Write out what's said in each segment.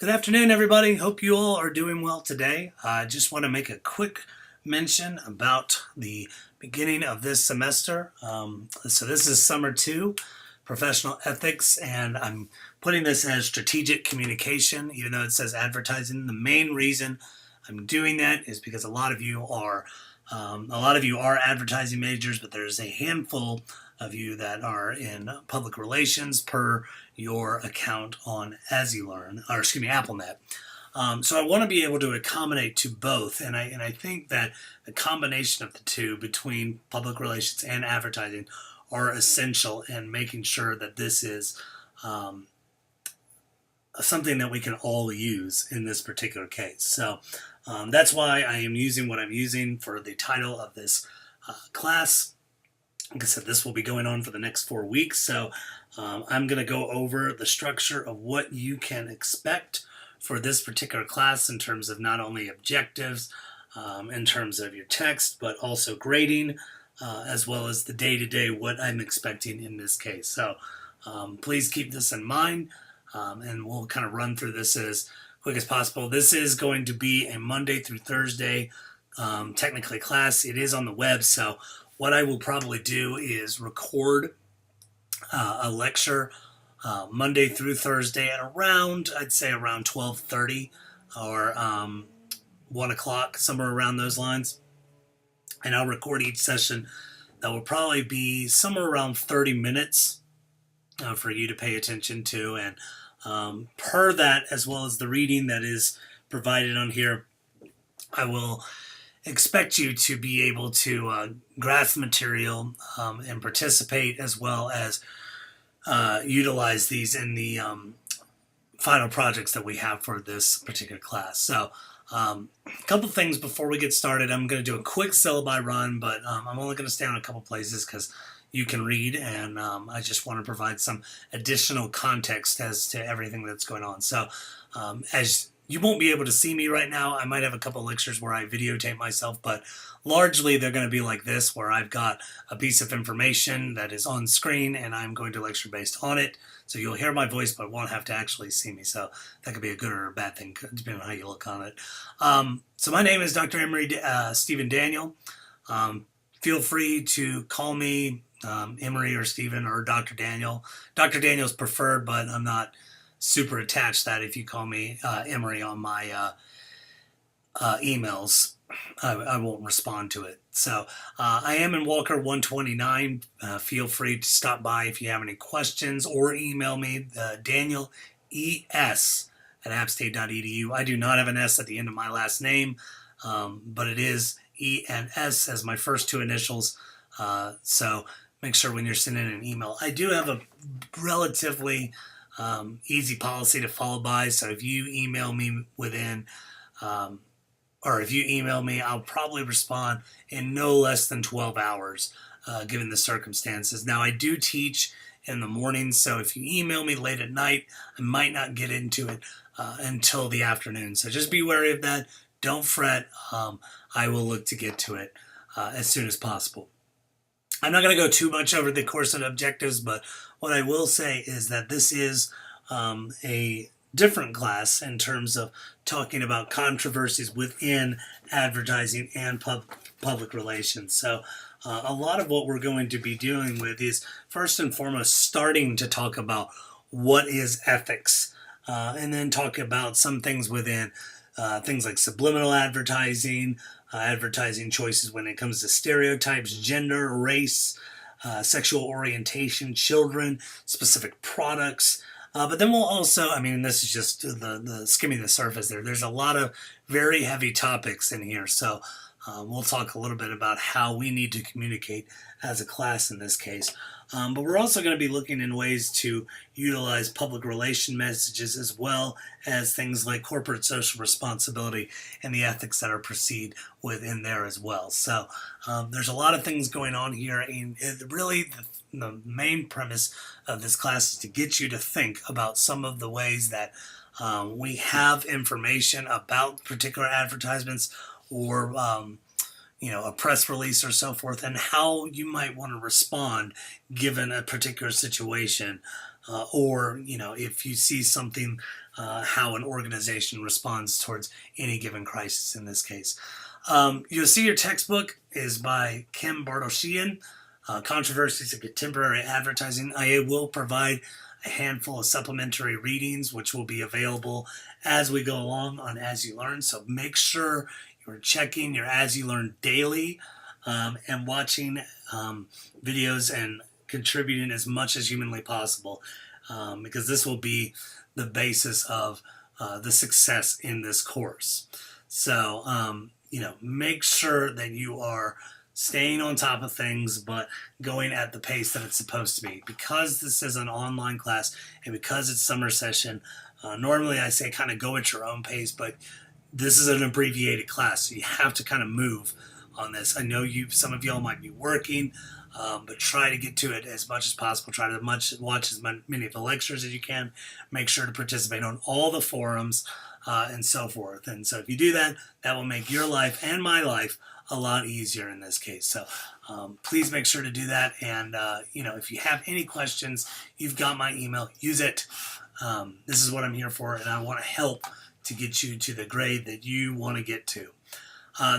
Good afternoon, everybody. Hope you all are doing well today. I just want to make a quick mention about the beginning of this semester. So this is summer two, professional ethics, and I'm putting this as strategic communication, even though it says advertising. The main reason I'm doing that is because a lot of you are advertising majors, but there's a handful of you that are in public relations per your account on AppleNet. So I want to be able to accommodate to both, and I think that the combination of the two between public relations and advertising are essential in making sure that this is something that we can all use in this particular case. So that's why I am using what I'm using for the title of this class. Like I said, this will be going on for the next 4 weeks, so I'm going to go over the structure of what you can expect for this particular class in terms of not only objectives, in terms of your text, but also grading, as well as the day-to-day what I'm expecting in this case. So please keep this in mind, and we'll kind of run through this as quick as possible. This is going to be a Monday through Thursday technically class. It is on the web, so what I will probably do is record a lecture Monday through Thursday at I'd say around 12:30 or 1 o'clock, somewhere around those lines. And I'll record each session. That will probably be somewhere around 30 minutes for you to pay attention to. And per that, as well as the reading that is provided on here, I will expect you to be able to grasp material and participate, as well as utilize these in the final projects that we have for this particular class. So a couple things before we get started. I'm going to do a quick syllabi run, but I'm only going to stay on a couple places because you can read, and I just want to provide some additional context as to everything that's going on. So as you won't be able to see me right now, I might have a couple lectures where I videotape myself, but largely they're going to be like this, where I've got a piece of information that is on screen and I'm going to lecture based on it. So you'll hear my voice, but won't have to actually see me. So that could be a good or a bad thing, depending on how you look on it. So my name is Dr. Emory Stephen Daniel. Feel free to call me Emory or Stephen or Dr. Daniel. Dr. Daniel's preferred, but I'm not super attached that if you call me Emory on my emails, I won't respond to it. So I am in Walker 129. Feel free to stop by if you have any questions, or email me, Daniel ES at appstate.edu. I do not have an S at the end of my last name, but it is ENS as my first two initials. So make sure when you're sending an email. I do have a relatively easy policy to follow by. So if you email me if you email me, I'll probably respond in no less than 12 hours, given the circumstances. Now, I do teach in the morning, so if you email me late at night, I might not get into it until the afternoon. So just be wary of that. Don't fret. I will look to get to it as soon as possible. I'm not going to go too much over the course and objectives, but what I will say is that this is a different class in terms of talking about controversies within advertising and public relations. So a lot of what we're going to be dealing with is, first and foremost, starting to talk about what is ethics, and then talk about some things within things like subliminal advertising, advertising choices when it comes to stereotypes, gender, race, sexual orientation, children, specific products. But then we'll also, this is just the skimming the surface there. There's a lot of very heavy topics in here. So we'll talk a little bit about how we need to communicate as a class in this case. But we're also going to be looking in ways to utilize public relation messages, as well as things like corporate social responsibility and the ethics that are perceived within there as well. So there's a lot of things going on here, and really the main premise of this class is to get you to think about some of the ways that we have information about particular advertisements, or a press release or so forth, and how you might want to respond given a particular situation or if you see something, how an organization responds towards any given crisis in this case. You'll see your textbook is by Kim Bardoshian, Controversies of Contemporary Advertising. I will provide a handful of supplementary readings, which will be available as we go along on As You Learn. So make sure you're checking your As You Learn daily, and watching videos and contributing as much as humanly possible, because this will be the basis of the success in this course. So, make sure that you are staying on top of things, but going at the pace that it's supposed to be. Because this is an online class and because it's summer session, normally I say kind of go at your own pace, but this is an abbreviated class, so you have to kind of move on this. I know some of y'all might be working, but try to get to it as much as possible. Try to watch as many of the lectures as you can. Make sure to participate on all the forums, and so forth. And so if you do that, that will make your life and my life a lot easier in this case. So please make sure to do that. And if you have any questions, you've got my email. Use it. This is what I'm here for, and I want to help to get you to the grade that you want to get to.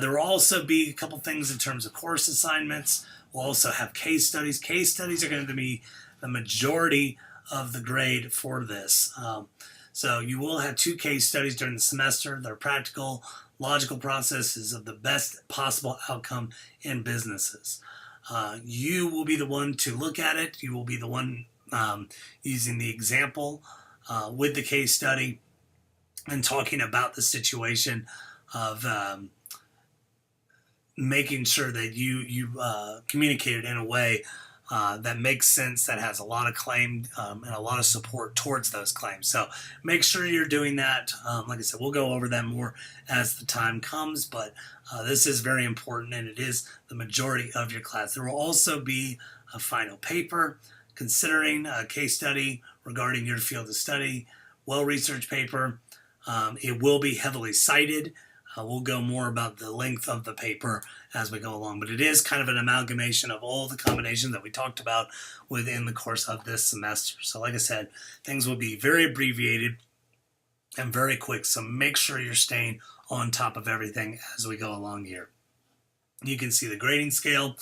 There will also be a couple things in terms of course assignments. We'll also have case studies. Case studies are going to be the majority of the grade for this. So you will have 2 case studies during the semester. They're practical, logical processes of the best possible outcome in businesses. You will be the one to look at it. You will be the one using the example with the case study and talking about the situation of making sure that you communicate it in a way that makes sense, that has a lot of claim and a lot of support towards those claims. So make sure you're doing that. Like I said, we'll go over that more as the time comes, but this is very important, and it is the majority of your class. There will also be a final paper considering a case study regarding your field of study, well-researched paper. It will be heavily cited. We'll go more about the length of the paper as we go along, but it is kind of an amalgamation of all the combinations that we talked about within the course of this semester. So like I said, things will be very abbreviated and very quick, so make sure you're staying on top of everything as we go along here. You can see the grading scale.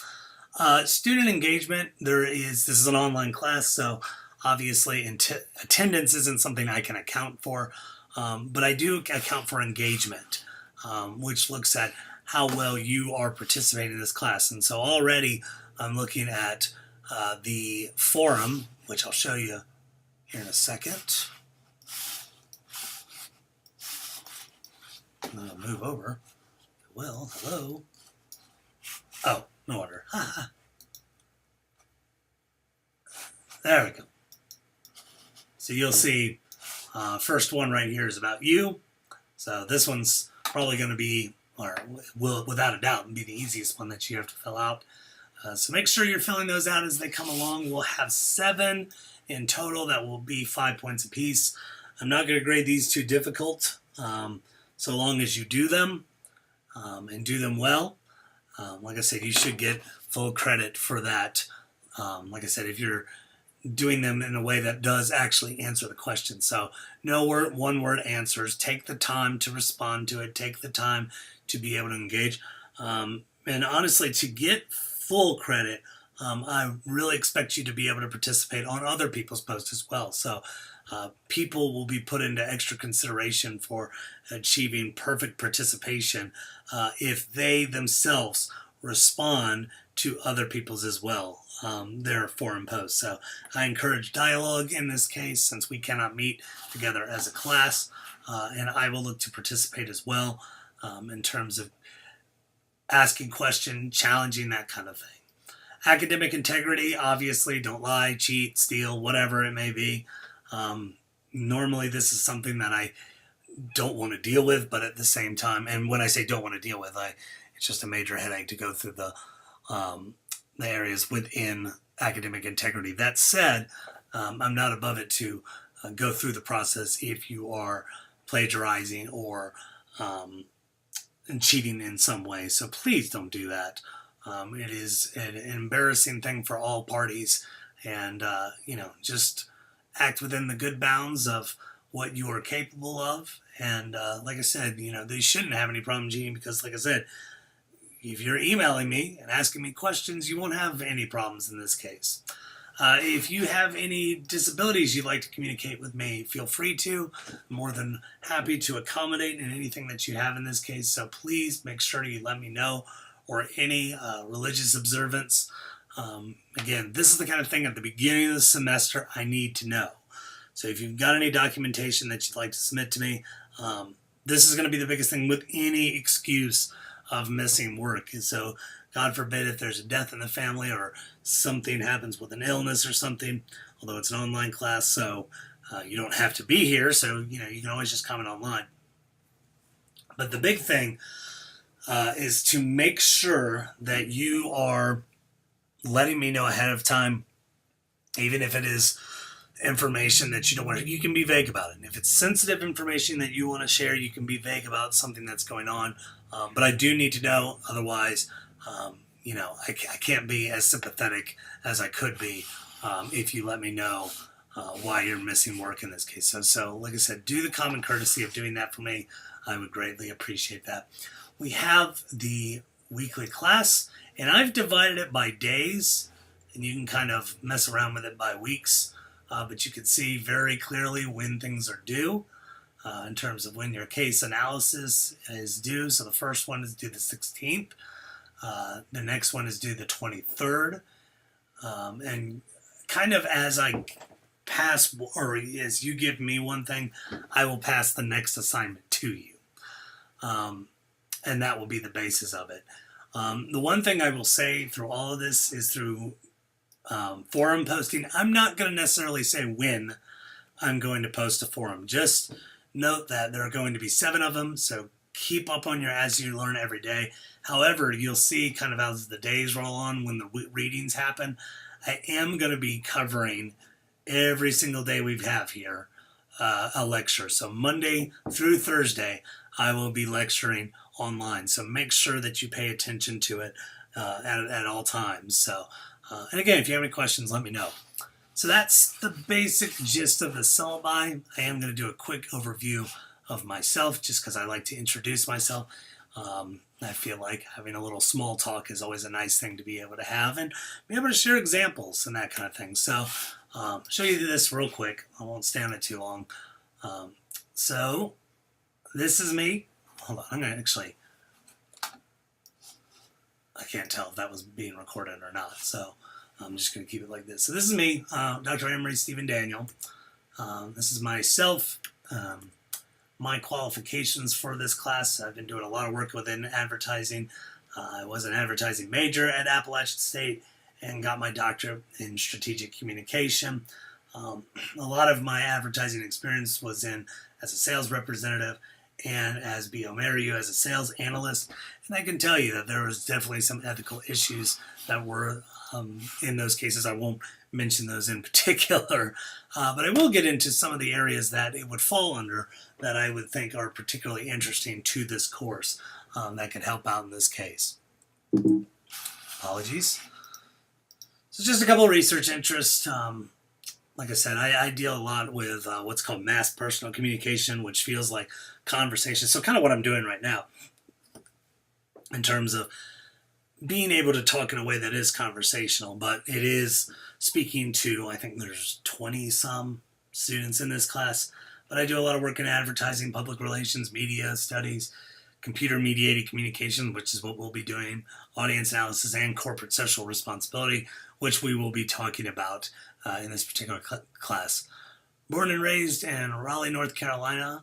Student engagement, this is an online class, so obviously attendance isn't something I can account for, but I do account for engagement. Which looks at how well you are participating in this class. And so already I'm looking at the forum, which I'll show you here in a second. I'll move over. Well, hello. Oh, no order. There we go. So you'll see first one right here is about you. So this one's probably going to be, or will without a doubt be the easiest one that you have to fill out. So make sure you're filling those out as they come along. We'll have 7 in total. That will be 5 points apiece. I'm not going to grade these too difficult, so long as you do them and do them well. Like I said, you should get full credit for that. Like I said, if you're doing them in a way that does actually answer the question. So no one-word answers. Take the time to respond to it. Take the time to be able to engage. And honestly, to get full credit, I really expect you to be able to participate on other people's posts as well. So people will be put into extra consideration for achieving perfect participation if they themselves respond to other people's as well, their forum posts. So I encourage dialogue in this case, since we cannot meet together as a class, and I will look to participate as well in terms of asking questions, challenging, that kind of thing. Academic integrity, obviously, don't lie, cheat, steal, whatever it may be. Normally this is something that I don't want to deal with, but at the same time, and when I say don't want to deal with, it's just a major headache to go through the areas within academic integrity. That said, I'm not above it to go through the process if you are plagiarizing or cheating in some way. So please don't do that. It is an embarrassing thing for all parties, and just act within the good bounds of what you are capable of. And like I said, they shouldn't have any problem, Gene, because like I said, if you're emailing me and asking me questions, you won't have any problems in this case. If you have any disabilities you'd like to communicate with me, feel free to. I'm more than happy to accommodate in anything that you have in this case. So please make sure you let me know, or any religious observance. Again, this is the kind of thing at the beginning of the semester I need to know. So if you've got any documentation that you'd like to submit to me, this is going to be the biggest thing with any excuse of missing work. And so God forbid if there's a death in the family or something happens with an illness or something, although it's an online class, so you don't have to be here, so you can always just comment online. But the big thing is to make sure that you are letting me know ahead of time, even if it is information that you don't want to, you can be vague about it. And if it's sensitive information that you want to share, you can be vague about something that's going on. But I do need to know, otherwise, I can't be as sympathetic as I could be if you let me know why you're missing work in this case. So, like I said, do the common courtesy of doing that for me. I would greatly appreciate that. We have the weekly class, and I've divided it by days, and you can kind of mess around with it by weeks, but you can see very clearly when things are due. In terms of when your case analysis is due. So the first one is due the 16th. The next one is due the 23rd. And kind of as I pass, or as you give me one thing, I will pass the next assignment to you. And that will be the basis of it. The one thing I will say through all of this is through forum posting. I'm not going to necessarily say when I'm going to post a forum. Just note that there are going to be 7 of them, so keep up on your As You Learn every day. However, you'll see kind of as the days roll on when the readings happen, I am going to be covering every single day we have here a lecture. So Monday through Thursday, I will be lecturing online. So make sure that you pay attention to it at all times. So, and again, if you have any questions, let me know. So that's the basic gist of the syllabi. I am going to do a quick overview of myself just because I like to introduce myself. I feel like having a little small talk is always a nice thing to be able to have and be able to share examples and that kind of thing. So show you this real quick. I won't stay on it too long. So this is me. Hold on, I'm going to actually, I can't tell if that was being recorded or not. So I'm just going to keep it like this. So this is me, Dr. Emery Stephen Daniel. This is myself, my qualifications for this class. I've been doing a lot of work within advertising. I was an advertising major at Appalachian State and got my doctorate in strategic communication. A lot of my advertising experience was as a sales representative and as bioMérieux as a sales analyst. And I can tell you that there was definitely some ethical issues that were in those cases. I won't mention those in particular, but I will get into some of the areas that it would fall under that I would think are particularly interesting to this course that could help out in this case. Apologies. So just a couple of research interests. Like I said, I deal a lot with what's called mass personal communication, which feels like conversation. So kind of what I'm doing right now in terms of being able to talk in a way that is conversational, but it is speaking to, I think there's 20-some students in this class, but I do a lot of work in advertising, public relations, media studies, computer-mediated communication, which is what we'll be doing, audience analysis, and corporate social responsibility, which we will be talking about in this particular class. Born and raised in Raleigh, North Carolina.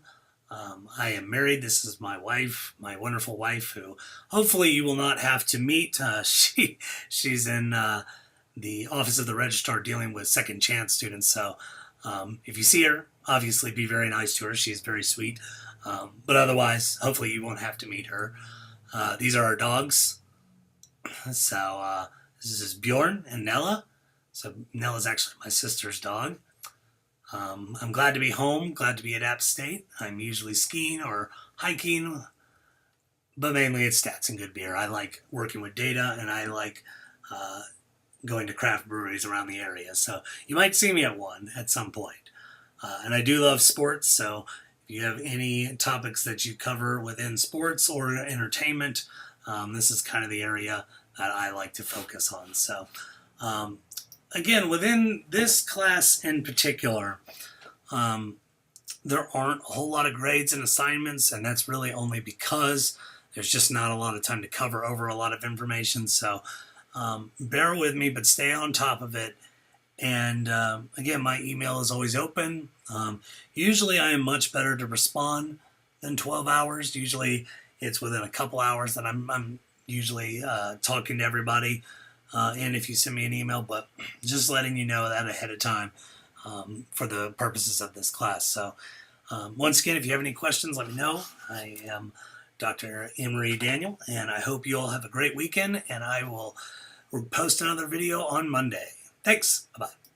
I am married. This is my wife, my wonderful wife, who hopefully you will not have to meet. She's in the Office of the Registrar dealing with second chance students. So if you see her, obviously be very nice to her. She's very sweet. But otherwise, hopefully you won't have to meet her. These are our dogs. So this is Bjorn and Nella. So Nella's actually my sister's dog. I'm glad to be home, glad to be at App State. I'm usually skiing or hiking, but mainly it's stats and good beer. I like working with data, and I like going to craft breweries around the area. So you might see me at one at some point. And I do love sports, so if you have any topics that you cover within sports or entertainment, this is kind of the area that I like to focus on. So again, within this class in particular, there aren't a whole lot of grades and assignments, and that's really only because there's just not a lot of time to cover over a lot of information. So bear with me, but stay on top of it. And again, my email is always open. Usually I am much better to respond than 12 hours. Usually it's within a couple hours that I'm usually talking to everybody. And if you send me an email, but just letting you know that ahead of time for the purposes of this class. So once again, if you have any questions, let me know. I am Dr. Emery Daniel, and I hope you all have a great weekend, and I will post another video on Monday. Thanks. Bye-bye.